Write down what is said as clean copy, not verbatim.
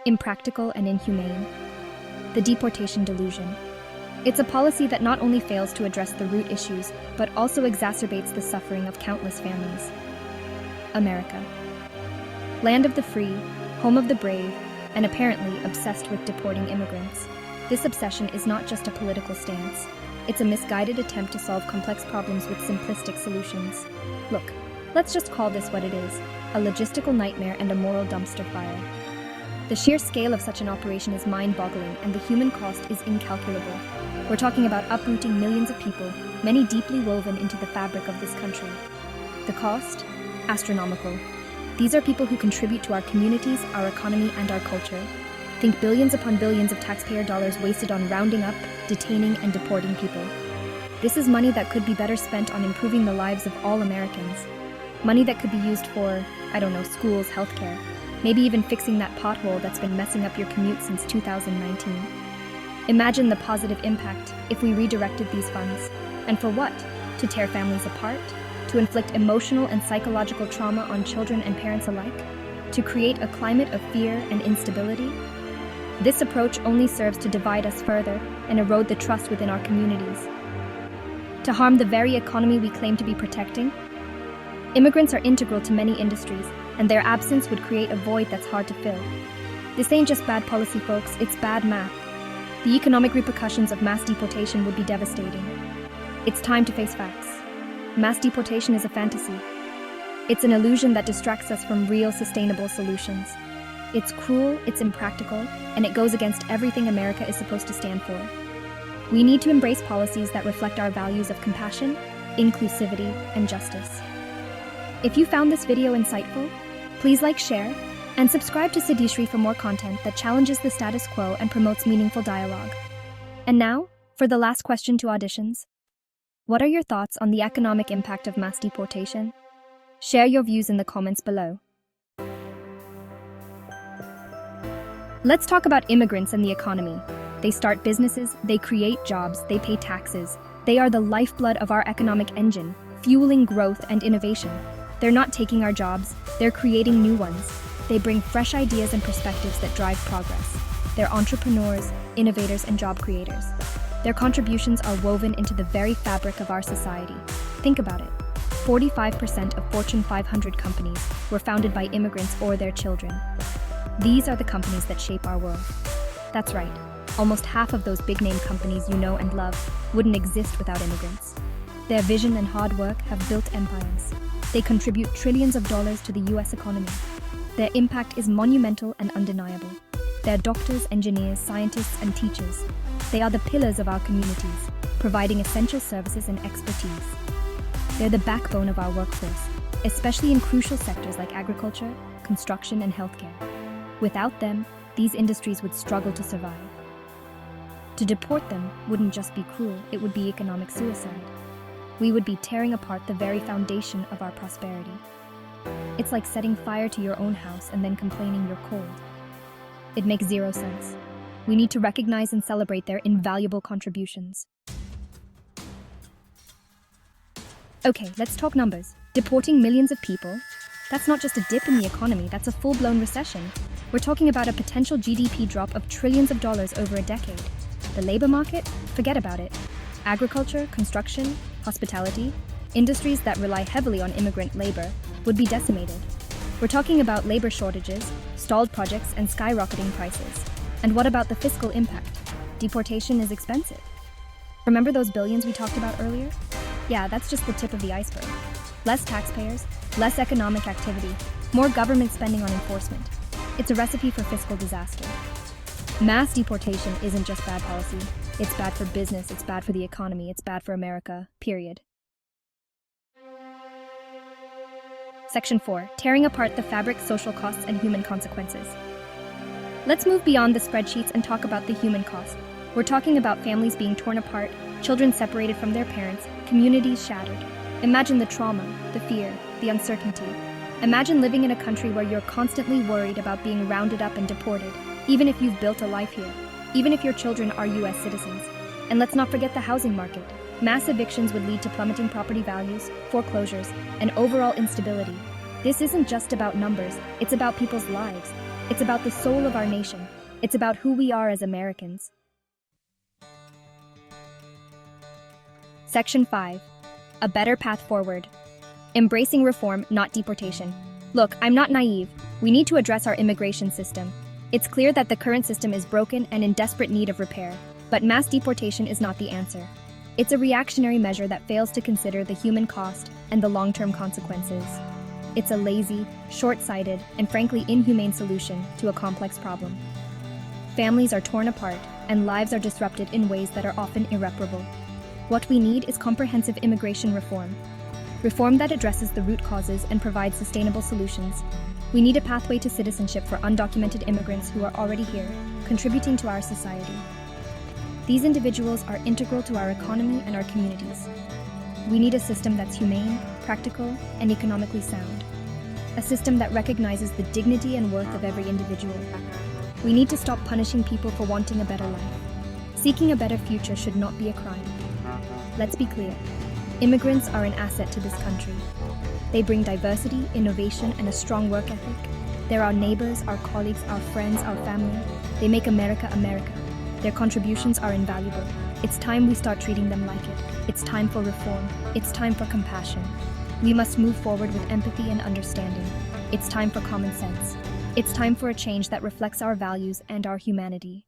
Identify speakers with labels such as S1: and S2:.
S1: impractical, and inhumane. The deportation delusion. It's a policy that not only fails to address the root issues, but also exacerbates the suffering of countless families. America. Land of the free, home of the brave, and apparently obsessed with deporting immigrants. This obsession is not just a political stance. It's a misguided attempt to solve complex problems with simplistic solutions. Look, let's just call this what it is, a logistical nightmare and a moral dumpster fire. The sheer scale of such an operation is mind-boggling, and the human cost is incalculable. We're talking about uprooting millions of people, many deeply woven into the fabric of this country. The cost? Astronomical. These are people who contribute to our communities, our economy, and our culture. Think billions upon billions of taxpayer dollars wasted on rounding up, detaining, and deporting people. This is money that could be better spent on improving the lives of all Americans. Money that could be used for, schools, healthcare, maybe even fixing that pothole that's been messing up your commute since 2019. Imagine the positive impact if we redirected these funds. And for what? To tear families apart? To inflict emotional and psychological trauma on children and parents alike? To create a climate of fear and instability? This approach only serves to divide us further and erode the trust within our communities. To harm the very economy we claim to be protecting? Immigrants are integral to many industries, and their absence would create a void that's hard to fill. This ain't just bad policy, folks, it's bad math. The economic repercussions of mass deportation would be devastating. It's time to face facts. Mass deportation is a fantasy. It's an illusion that distracts us from real, sustainable solutions. It's cruel, it's impractical, and it goes against everything America is supposed to stand for. We need to embrace policies that reflect our values of compassion, inclusivity, and justice. If you found this video insightful, please like, share, and subscribe to Siddhishri for more content that challenges the status quo and promotes meaningful dialogue. And now, for the last question to auditions. What are your thoughts on the economic impact of mass deportation? Share your views in the comments below. Let's talk about immigrants and the economy. They start businesses, they create jobs, they pay taxes. They are the lifeblood of our economic engine, fueling growth and innovation. They're not taking our jobs, they're creating new ones. They bring fresh ideas and perspectives that drive progress. They're entrepreneurs, innovators, and job creators. Their contributions are woven into the very fabric of our society. Think about it. 45% of Fortune 500 companies were founded by immigrants or their children. These are the companies that shape our world. That's right. Almost half of those big-name companies you know and love wouldn't exist without immigrants. Their vision and hard work have built empires. They contribute trillions of dollars to the US economy. Their impact is monumental and undeniable. They're doctors, engineers, scientists, and teachers. They are the pillars of our communities, providing essential services and expertise. They're the backbone of our workforce, especially in crucial sectors like agriculture, construction, and healthcare. Without them, these industries would struggle to survive. To deport them wouldn't just be cruel, it would be economic suicide. We would be tearing apart the very foundation of our prosperity. It's like setting fire to your own house and then complaining you're cold. It makes zero sense. We need to recognize and celebrate their invaluable contributions. Okay, let's talk numbers. Deporting millions of people? That's not just a dip in the economy, that's a full-blown recession. We're talking about a potential GDP drop of trillions of dollars over a decade. The labor market? Forget about it. Agriculture, construction, hospitality, industries that rely heavily on immigrant labor would be decimated. We're talking about labor shortages, stalled projects, and skyrocketing prices. And what about the fiscal impact? Deportation is expensive. Remember those billions we talked about earlier? Yeah, that's just the tip of the iceberg. Less taxpayers, less economic activity, more government spending on enforcement. It's a recipe for fiscal disaster. Mass deportation isn't just bad policy. It's bad for business, it's bad for the economy, it's bad for America, period. Section 4. Tearing apart the fabric, social costs, and human consequences. Let's move beyond the spreadsheets and talk about the human cost. We're talking about families being torn apart, children separated from their parents, communities shattered. Imagine the trauma, the fear, the uncertainty. Imagine living in a country where you're constantly worried about being rounded up and deported, even if you've built a life here, even if your children are US citizens. And let's not forget the housing market. Mass evictions would lead to plummeting property values, foreclosures, and overall instability. This isn't just about numbers, it's about people's lives. It's about the soul of our nation. It's about who we are as Americans. Section 5. A better path forward. Embracing reform, not deportation. Look, I'm not naive. We need to address our immigration system. It's clear that the current system is broken and in desperate need of repair. But mass deportation is not the answer. It's a reactionary measure that fails to consider the human cost and the long-term consequences. It's a lazy, short-sighted, and frankly inhumane solution to a complex problem. Families are torn apart, and lives are disrupted in ways that are often irreparable. What we need is comprehensive immigration reform. Reform that addresses the root causes and provides sustainable solutions. We need a pathway to citizenship for undocumented immigrants who are already here, contributing to our society. These individuals are integral to our economy and our communities. We need a system that's humane, practical, and economically sound. A system that recognizes the dignity and worth of every individual. We need to stop punishing people for wanting a better life. Seeking a better future should not be a crime. Let's be clear. Immigrants are an asset to this country. They bring diversity, innovation, and a strong work ethic. They're our neighbors, our colleagues, our friends, our family. They make America, America. Their contributions are invaluable. It's time we start treating them like it. It's time for reform. It's time for compassion. We must move forward with empathy and understanding. It's time for common sense. It's time for a change that reflects our values and our humanity.